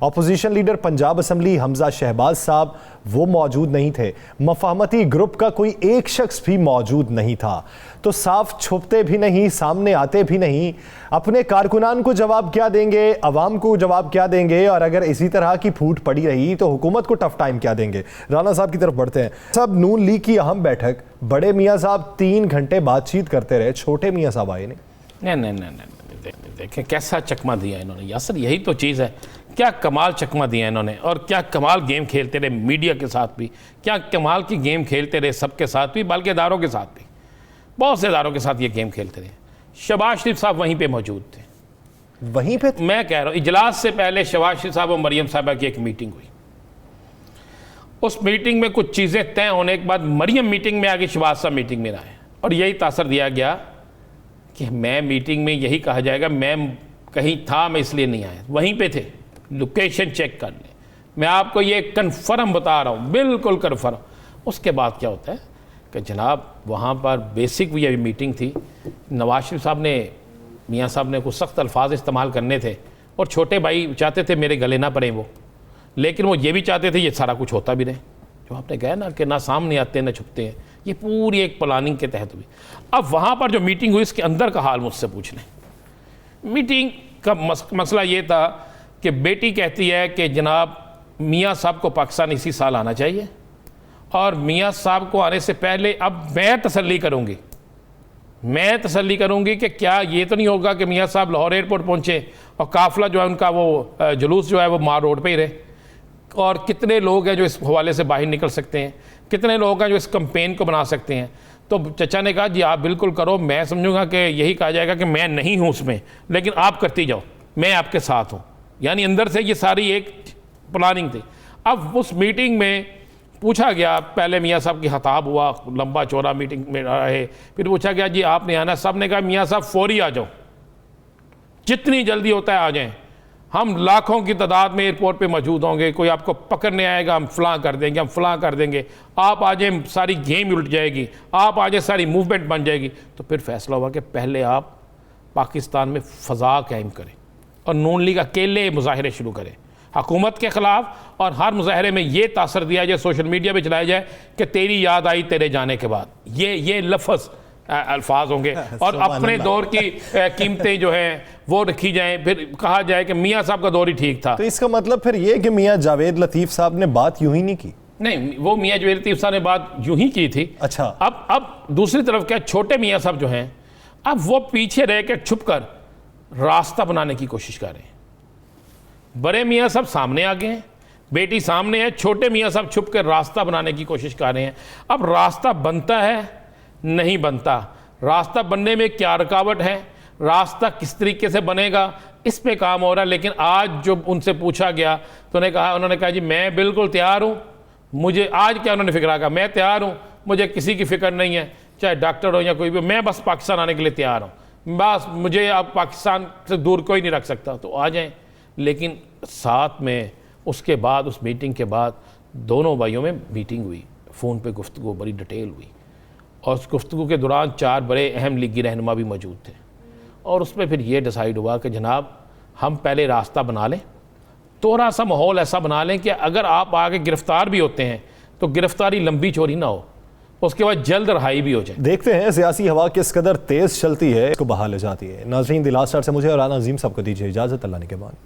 Speaker 1: Opposition leader Punjab assembly Hamza Shahbaz sahab वो मौजूद नहीं थे। मफाहमती ग्रुप का कोई एक शख्स भी मौजूद नहीं था। तो साफ छुपते भी नहीं, सामने आते भी नहीं। अपने कारकुनान को जवाब क्या देंगे, अवाम को जवाब क्या देंगे, और अगर इसी तरह की फूट पड़ी रही तो हुकूमत को टफ टाइम क्या देंगे। राना साहब की तरफ बढ़ते हैं। सब नून लीग की अहम बैठक, बड़े मियाँ साहब 3 घंटे बातचीत करते रहे, छोटे मियाँ साहब आए नहीं।
Speaker 2: देखें कैसा चकमा दिया इन्होंने यासर, यही तो चीज़ है। क्या कमाल चकमा दिया इन्होंने, और क्या कमाल गेम खेलते रहे मीडिया के साथ भी, क्या कमाल की गेम खेलते रहे सबके साथ भी, बल्कि इदारों के साथ भी, बहुत से इदारों के साथ ये गेम खेलते रहे। शहबाज शरीफ साहब वहीं पे मौजूद थे,
Speaker 1: वहीं पे
Speaker 2: मैं कह रहा हूँ इजलास से पहले शहबाज शरीफ साहब और मरियम साहिबा की एक मीटिंग हुई। उस मीटिंग में कुछ चीज़ें तय होने के बाद मरियम मीटिंग में आगे शहबाज साहब मीटिंग में आए, और यही तासर दिया गया कि मैं मीटिंग में यही कहा जाएगा, मैं कहीं था, मैं इसलिए नहीं आया, वहीं पे थे, लोकेशन चेक कर लें, मैं आपको ये कन्फर्म बता रहा हूँ, बिल्कुल कन्फर्म। उसके बाद क्या होता है कि जनाब वहाँ पर बेसिक ये मीटिंग थी, नवाज शरीफ साहब ने, मियाँ साहब ने कुछ सख्त अल्फाज इस्तेमाल करने थे और छोटे भाई चाहते थे मेरे गले ना पड़े वो, लेकिन वो ये भी चाहते थे ये सारा कुछ होता भी रहे। जो आपने कहा ना कि ना सामने आते हैं ना छुपते हैं, ये पूरी एक प्लानिंग के तहत हुई। अब वहाँ पर जो मीटिंग हुई इसके अंदर का हाल मुझसे पूछ लें। मीटिंग का मसला ये था कि बेटी कहती है कि जनाब मियाँ साहब को पाकिस्तान इसी साल आना चाहिए और मियाँ साहब को आने से पहले अब मैं तसल्ली करूँगी कि क्या ये तो नहीं होगा कि मियाँ साहब लाहौर एयरपोर्ट पहुँचे और काफ़िला जो है उनका वो जुलूस जो है वो मार रोड पे ही रहे। और कितने लोग हैं जो इस हवाले से बाहर निकल सकते हैं, कितने लोग हैं जो इस कैंपेन को बना सकते हैं। तो चचा ने कहा जी आप बिल्कुल करो, मैं समझूंगा कि यही कहा जाएगा कि मैं नहीं हूँ उसमें, लेकिन आप करती जाओ, मैं आपके साथ हूँ। यानी अंदर से ये सारी एक प्लानिंग थी। अब उस मीटिंग में पूछा गया, पहले मियाँ साहब की खिताब हुआ, लंबा चौड़ा मीटिंग में रहे, फिर पूछा गया जी आपने आना। सब ने कहा मियाँ साहब फौरी आ जाओ, जितनी जल्दी होता है आ जाएं, हम लाखों की तादाद में एयरपोर्ट पे मौजूद होंगे, कोई आपको पकड़ने आएगा हम फलां कर देंगे, हम फलां कर देंगे, आप आ जाएं सारी गेम उलट जाएगी, आप आ जाएं सारी मूवमेंट बन जाएगी। तो फिर फैसला हुआ कि पहले आप पाकिस्तान में फ़ज़ा कायम करें और नून लीग अकेले मुजाहरे शुरू करें हुकूमत के ख़िलाफ़, और हर मुजाहरे में ये तासर दिया जाए, सोशल मीडिया पे चलाया जाए कि तेरी याद आई तेरे जाने के बाद, ये लफ्ज़ अल्फाज होंगे और अपने दौर की कीमतें जो हैं वो रखी जाएं। फिर कहा जाए कि मियाँ साहब का दौर ही ठीक था।
Speaker 1: तो इसका मतलब फिर ये कि मियाँ जावेद लतीफ़ साहब ने बात यूं ही नहीं की?
Speaker 2: नहीं, वो मियाँ जावेद लतीफ़ साहब ने बात यूं ही की थी।
Speaker 1: अच्छा।
Speaker 2: अब दूसरी तरफ क्या, छोटे मियाँ साहब जो हैं अब वो पीछे रह के छुप कर रास्ता बनाने की कोशिश कर रहे हैं। बड़े मियाँ साहब सामने आ गए हैं, बेटी सामने है, छोटे मियाँ साहब छुप कर रास्ता बनाने की कोशिश कर रहे हैं। अब रास्ता बनता है नहीं बनता, रास्ता बनने में क्या रुकावट है, रास्ता किस तरीके से बनेगा, इस पे काम हो रहा है। लेकिन आज जो उनसे पूछा गया तो उन्होंने कहा जी मैं बिल्कुल तैयार हूँ, मुझे आज क्या उन्होंने फिक्रा कहा, मैं तैयार हूँ, मुझे किसी की फ़िक्र नहीं है, चाहे डॉक्टर हो या कोई भी, मैं बस पाकिस्तान आने के लिए तैयार हूँ, बस मुझे अब पाकिस्तान से दूर कोई नहीं रख सकता, तो आ जाएँ। लेकिन साथ में उसके बाद, उस मीटिंग के बाद दोनों भाइयों में मीटिंग हुई, फ़ोन पे गुफ्तगू बड़ी डिटेल हुई और उस गुफ्तगू के दौरान 4 बड़े अहम लीगी रहनुमा भी मौजूद थे और उसमें फिर ये डिसाइड हुआ कि जनाब हम पहले रास्ता बना लें, थोड़ा सा माहौल ऐसा बना लें कि अगर आप आगे गिरफ्तार भी होते हैं तो गिरफ्तारी लंबी चौड़ी ना हो, उसके बाद जल्द रहाई भी हो जाए।
Speaker 1: देखते हैं सियासी हवा किस कदर तेज़ चलती है, इसको बहा ले जाती है। नाज़रीन, द लास्ट आवर से मुझे और राना अज़ीम साहब को दीजिए इजाज़त, अल्लाह ने के बाद।